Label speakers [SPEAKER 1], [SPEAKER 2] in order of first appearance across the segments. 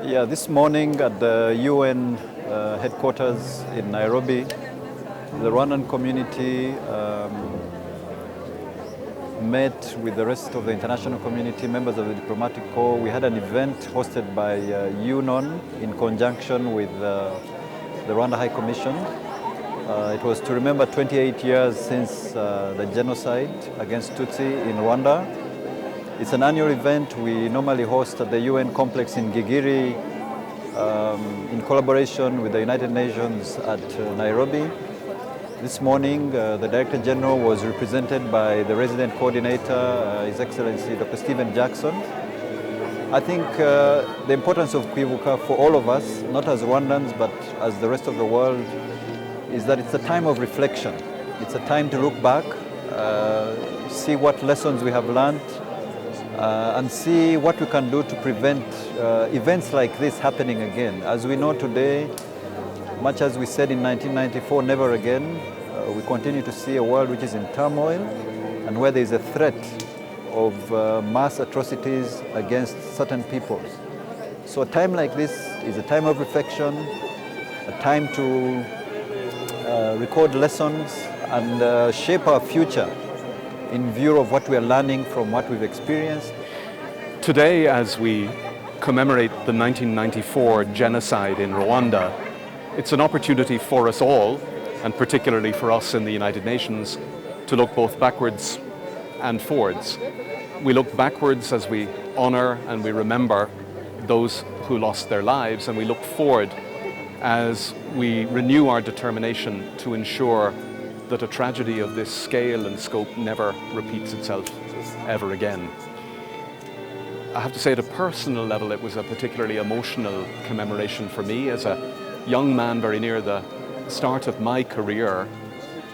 [SPEAKER 1] Yeah, this morning at the UN headquarters in Nairobi, the Rwandan community met with the rest of the international community, members of the diplomatic corps. We had an event hosted by UNON in conjunction with the Rwanda High Commissioner. It was to remember 28 years since the genocide against Tutsi in Rwanda. It's an annual event we normally host at the UN complex in Gigiri in collaboration with the United Nations at Nairobi. This morning, the Director General was represented by the resident coordinator, His Excellency Dr. Stephen Jackson. I think the importance of Kwibuka for all of us, not as Rwandans, but as the rest of the world, is that it's a time of reflection. It's a time to look back, see what lessons we have learned, and see what we can do to prevent events like this happening again. As we know today, much as we said in 1994, never again, we continue to see a world which is in turmoil and where there is a threat of mass atrocities against certain peoples. So a time like this is a time of reflection, a time to record lessons and shape our future in view of what we are learning from what we've experienced.
[SPEAKER 2] Today, as we commemorate the 1994 genocide in Rwanda, it's an opportunity for us all, and particularly for us in the United Nations, to look both backwards and forwards. We look backwards as we honor and we remember those who lost their lives, and we look forward as we renew our determination to ensure that a tragedy of this scale and scope never repeats itself ever again. I have to say, at a personal level, it was a particularly emotional commemoration for me. As a young man very near the start of my career,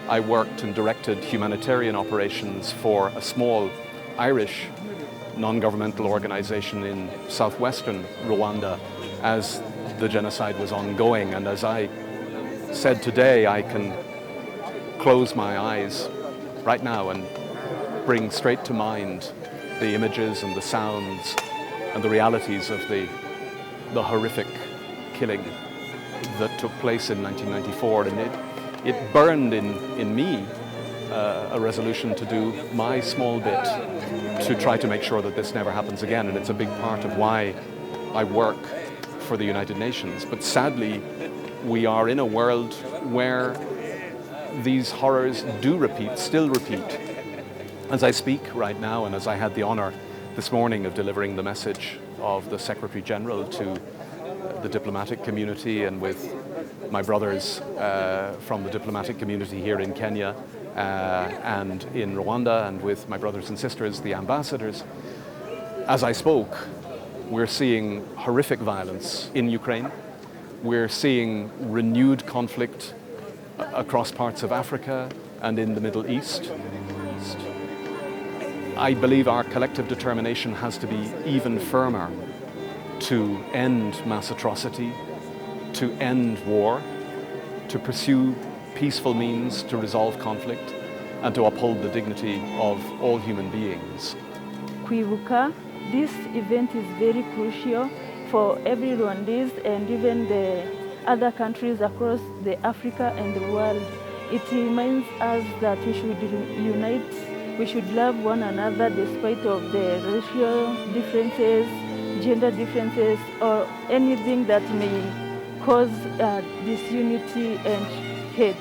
[SPEAKER 2] I worked and directed humanitarian operations for a small Irish non-governmental organization in southwestern Rwanda as the genocide was ongoing. And as I said today, I can close my eyes right now and bring straight to mind the images and the sounds and the realities of the horrific killing that took place in 1994, and it burned in me a resolution to do my small bit to try to make sure that this never happens again, and it's a big part of why I work for the United Nations. But sadly, we are in a world where these horrors do repeat, still repeat. As I speak right now, and as I had the honor this morning of delivering the message of the Secretary General to the diplomatic community, and with my brothers from the diplomatic community here in Kenya and in Rwanda, and with my brothers and sisters, the ambassadors, as I spoke, we're seeing horrific violence in Ukraine. We're seeing renewed conflict across parts of Africa and in the Middle East. I believe our collective determination has to be even firmer to end mass atrocity, to end war, to pursue peaceful means to resolve conflict, and to uphold the dignity of all human beings.
[SPEAKER 3] Kwibuka, this event is very crucial for every Rwandese and even the other countries across the Africa and the world. It reminds us that we should unite, we should love one another despite of the racial differences, gender differences, or anything that may cause disunity and hate.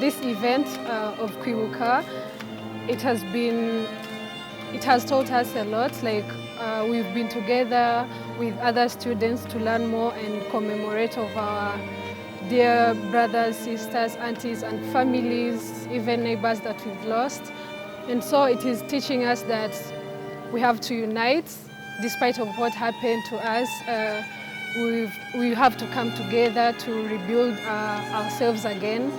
[SPEAKER 4] This event of Kwibuka, it has taught us a lot. We've been together with other students to learn more and commemorate of our dear brothers, sisters, aunties, and families, even neighbors that we've lost. And so it is teaching us that we have to unite despite of what happened to us. We have to come together to rebuild ourselves again.